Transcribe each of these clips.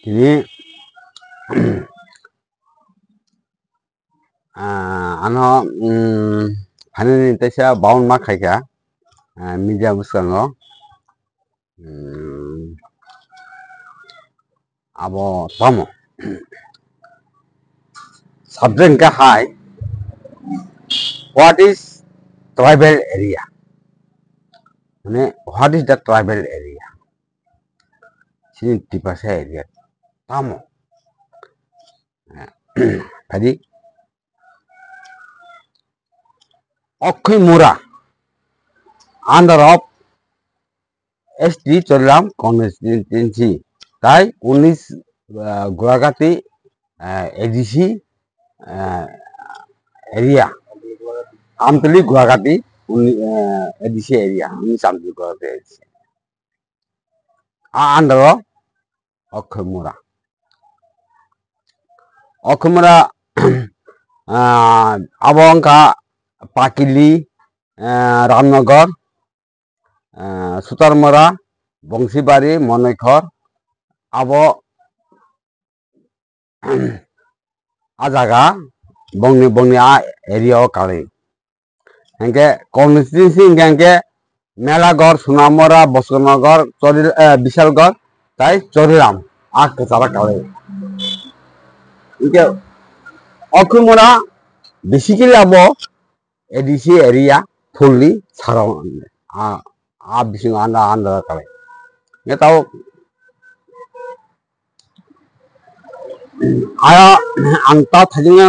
Kini ano hanin tesa baun ma khaika media buskango abo tamo subject ka hai what is tribal area what is the tribal area sini tipasa area tamo tadi Okhoi Mura under of ST Cholam constituency তাই 19 Guwahati ADC area Amtali Guwahati ADC area 19 Amtali Guwahati ADC under অক্ষয় মুরা আবহাঙ্কা পাকিলি রামনগর সুতারমরা বংশীবাড়ি মনেখর abo ajaga bongni area o kali hengke constituency hengke melagor sunamora boskonogor bishalgor tai choriram ak kachara kali hengke okhumura basically abo ADC area fully surround bising anda kali nge tau angta thajinga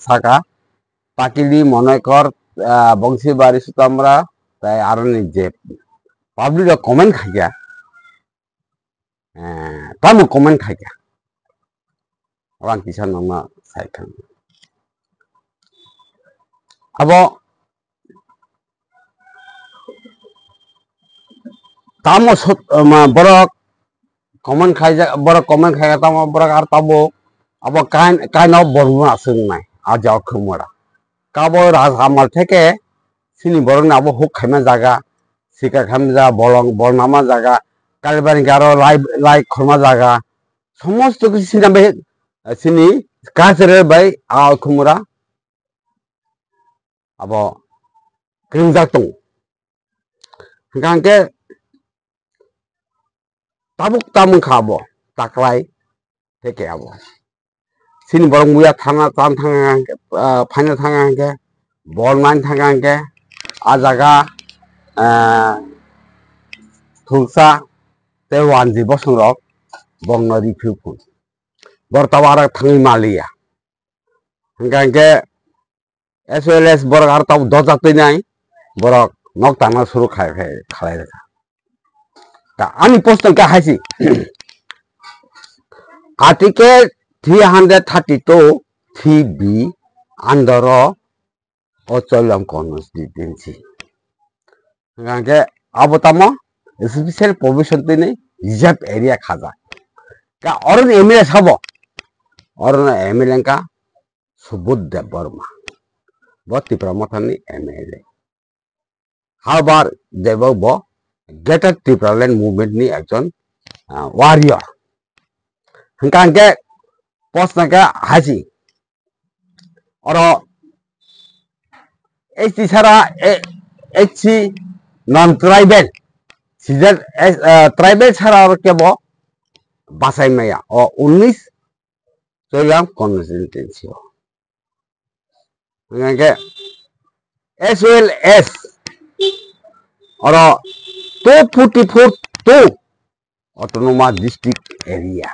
saka pakili monaikor bongshibari sutamra tai aroni je public comment khaja tamu comment khaja orang kisan nama saikan abo tamu borok comment khaja borok comment khaja tamu borok ar tabo abo kind of boruna asung nai aja okhumura kabo rajamal theke sini borong abo huk khaima jaga sika khamja bolong bornama jaga kalbani garo lai khorma jaga সমস্ত কিছু sini cultural bai okhumura abo krimjak tong hangke tabuk tamung khabo taklai theke abo sini borong muya thanga tan thanga final thanga ke bolman thanga ke ajaga thulsa te wanji bosungrok bongno review phun bortawara thangi malia hangka ke as well as borok ar taw dojatoi nai borok nok tangna suru khalai ta ani post ka haisi article 332 3B under Ocholam constituency hangke abotamo special provision tini reserve area khaja ka oron MLA sabo oron MLA ka Subuddev Burma boti promothani MLA however debo bo Greater Tripura Land movement ni ekjon warrior hangke post naka haji oro HC sara HC non tribal sijar tribal sara kebo basai maya o 19 Cholam constituency hangke as well as oro 244 autonomous district area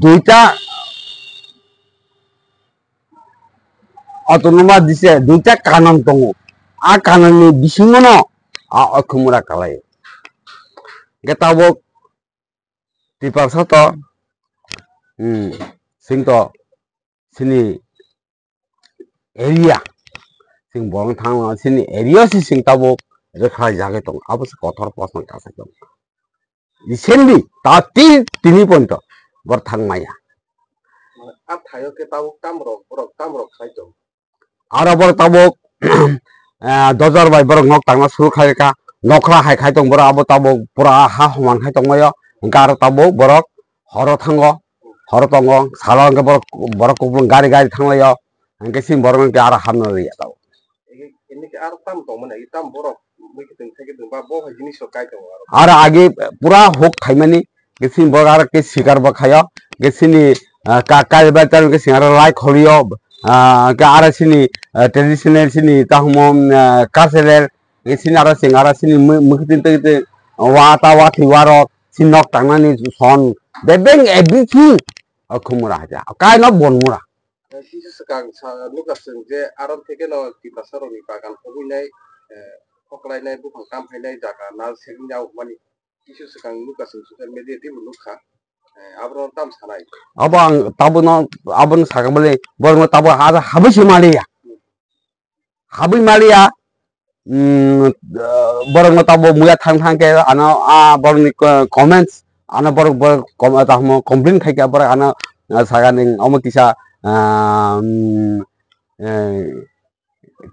দুইটা autonomous district দুইটা কানন দङ आ kanoni bisingono a okhumura kalai getabok tipar sato singto sini area sing borong thang sini area si sing tabok rekha jage tong abos kothor posno kasa tong recently ta tini ponto bor thang maya ab thayo ke tabuk tamrok khaito aro bor tabok dojar bai borok nok tangna suru khaika nokra hai khai tong borok abo tabok pura ha homan khai tong mayo gar tabok borok horo tango salo ke borok kupulung gari tanglayo angke sing borok ke ara hamno ya tau ini ke ar tam to mana itam borok begitu থেকে ba bo জিনিস কাই তো ara age pura hok khaimani ke sing borok ara ke sikar ba khayo ke sini ka ba tar ke sing ara lai kholiyo ke ara sini traditional sini tahmo cultural ke sini ara sini mukitin te wa thiwaro sinok tangani son bebeng everything khumura ja kai no bonmura কিছু সেকাং look আছে যে আরন থেকে ন কিবা সরনি বাগান হবইনাই ফকলাইনাই বুফাং কামফাইনাই জায়গা না সেগিনাও মানে কিছু সেকাং লুক আছে সোশ্যাল মিডিয়া তে লুকখা আবরন তাম সানাই abang tabuno abang sakabale borno tabu haza habishi malia borno tabu muya thang ke ana borni comments ana borok tahmo complain khai ka borok ana saganing omo kisa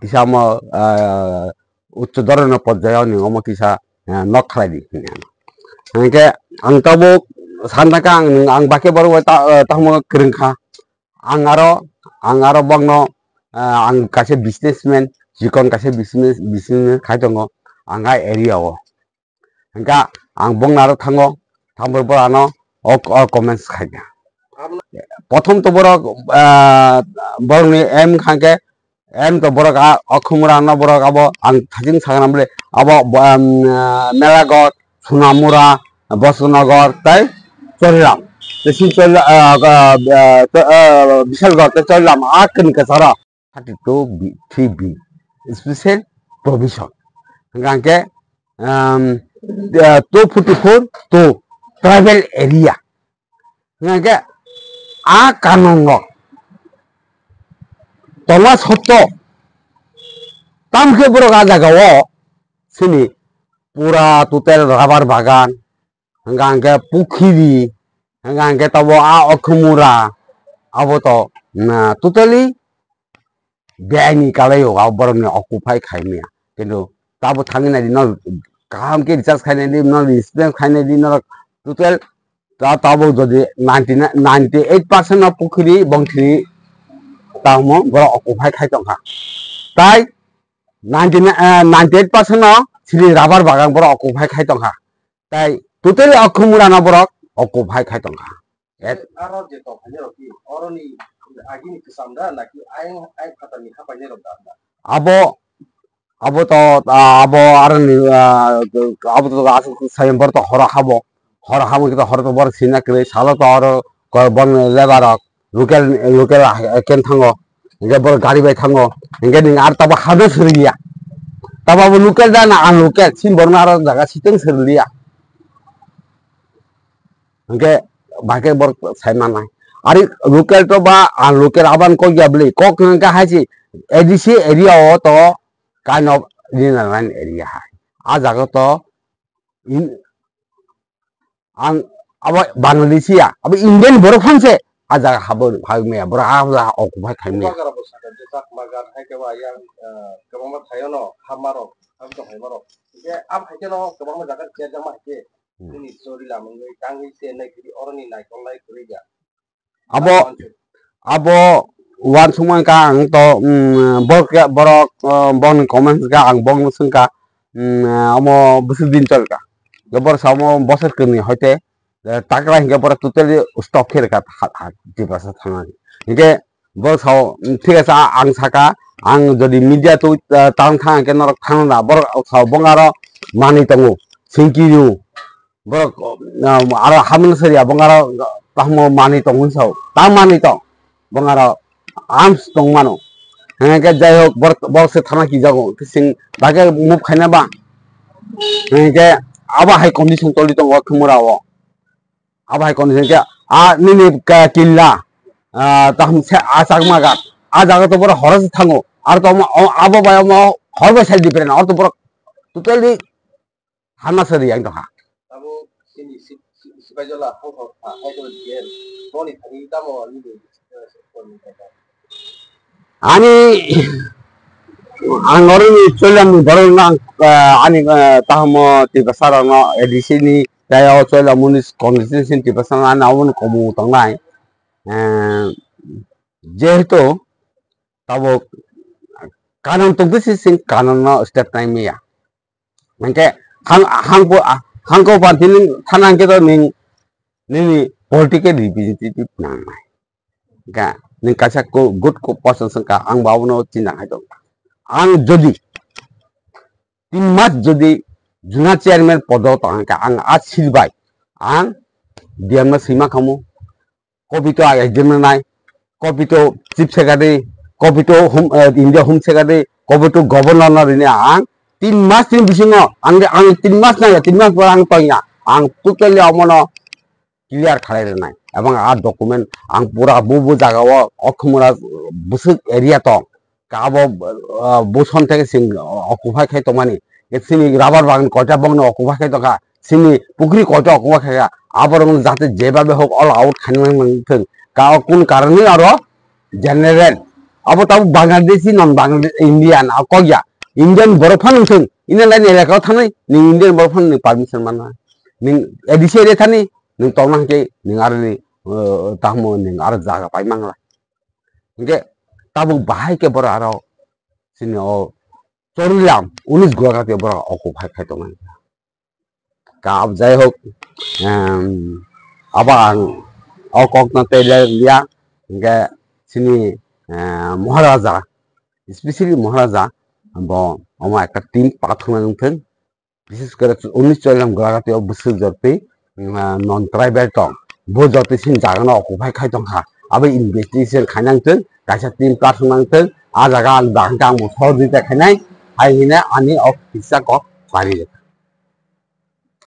kisa mo ucch dhoroner porjayo ni omo kisa nok khalai di angke ang tabu sandaka ang bake borok tahmo krengkha ang aro bangno ang kase businessman jikon kase business khai tongo anga area o angka ang bongnaro thango thamor borano comments khai prothom to borok borokni em khangke em to borok akhumura na borok abo ang thajing saganam bole abo melagor sunamura bosnagar tai choriram tesin bishalgor te choriram akin ke sara 32 3B special provision angke 244 to travel area angke kanon no toma sotto tamke borok jagao sini pura tutel rabar bagan angke pukhiri angke tabo akhumura abo to totally beani kalayo borok ni occupy khaimia kintu tabo thangina di no kam ke recharge khaina di no expense khaina di no total tabo jodi 98% of pukhiri bongthiri tamo borok occupy khai tongha tai 98% of sili rabar bagan borok occupy khai tongha tai totally akhumura na borok occupy khai tongha aro je to phane roki oroni agini kisamda naki aing khatani hapaine ro da abo to arani abo to asu sayembor to hora khabo kita hora to bor sina kre salo to aro bon lebarok local ken thango nge bor gari bai thango nge ning ar taba khado suriya taba bo local da na an local sin borna aro jaga siteng suriya nge bage bor saima nai ari local to ba an local aban ko gabli ko ka haji edc area o to kind of inland area hai a jaga to ang abo bangladesia abo indian borok phanse a jaga habo bhagme borok a occupy khaimne magar bosa de sak magar hai ke wa yang kebama thayono hamaro amto haimaro je am haike no kebama jaga che jama haike ini sori la mangoi tangi se nai kiri oroni nai konlai kuriga abo wan sumai ka ang to borok bon comments ka ang bong sungka amo busudin chol ka gobor samo bosor kini hoite takra hinga bor totally stop khere ka dibasa thanga hinge bor saw ঠিক আছে ang saka ang jodi media to tang thang ke norok thangna bor saw bongaro mani tongo singkiru bor aro hamna seria bongaro tahmo mani tongo saw ta mani tong bongaro arms tong mano hinge jai hok bor se thana ki jago sing bage move khaina ba hinge aba hai condition toli tong khumura o aba hai condition ke nini killa tahum se asak magat a jaga to bor horas thango ar to abo ba mo horba sel different or to bor totally hana sari ang to ha abo sini sibajola ho hai ko ger boni thani tamo ni ani ang orin cholam borong na ani tahmo ti basara no edisini Kaya soal munis constitution ti pasangan awon komu tangnai jehetu tabo kanan tugdisi sing kanan no step time ya mangke hangko partin thanang ke to ning political representative nang mai ga ning kasak ko good ko person sangka ang bawno tinang haito ang jodi 3 মাস যদি জুনা chairman পদ তংকা আং আছিলবাই আং DM সীমা খামু কবিতো একজন নাই কবিতো chief secretary কবিতো ইন্ডিয়া হোম সেক্রেটারি কবিতো গভর্নর নে আং 3 মাস 3 বিসিং আং 3 মাস না 3 মাস পর আং তইয়া আং টোটালি আমনো ক্লিয়ার খালাইরে নাই এবং আর ডকুমেন্ট আং পুরা বুবু জায়গাও অখমরা বুসুক এরিয়া তো কাবো বসন থেকে সিং অকুপাই খাই তমানি সিনি রাবার বাগান কয়টা বাগান অকুপাই খাই তকা সিনি পুকুরি কয়টা অকুপাই খাইয়া আবার যাতে যেভাবে হোক অল আউট খাইনাंथों কোন কারণে আরো জেনারেল আবো তাও বাংলাদেশি নন বাংলাদেশ ইন্ডিয়ান কয়া ইন্ডিয়ান বরফানथों ইনে লাইন এলাকাও থানাই নি ইন্ডিয়ান বরফান নি পারমিশন মানা নি এডিসি রে থানি নি তংনাंके নি আর নি তাহমো নি আর জায়গা পাই মাংলা ইকে তাবো বাহাই কে বড় আরো সিনি ও চরিলাম 19 গোয়াতে বড় অকুপাই খাই তমাই কাব যাই হোক আবার অককনা তেলে লিয়া ইকে সিনি মহারাজা স্পেশালি মহারাজা আমার একটা টিম পাঠানোंथों বিশেষ করে 19 চরিলাম গোয়াতে বসু জতে নন ট্রাইবেল টং বো জতে সিন জাগানো অকুপাই খাই তংখা আবে ইনভেস্টিগেশন খাইनांथों কাইসা টিম পাঠানোंथों आ जागा आं दांगां मथर दिता खानाय हाय हिना आनि ऑफ हिस्सा को पारी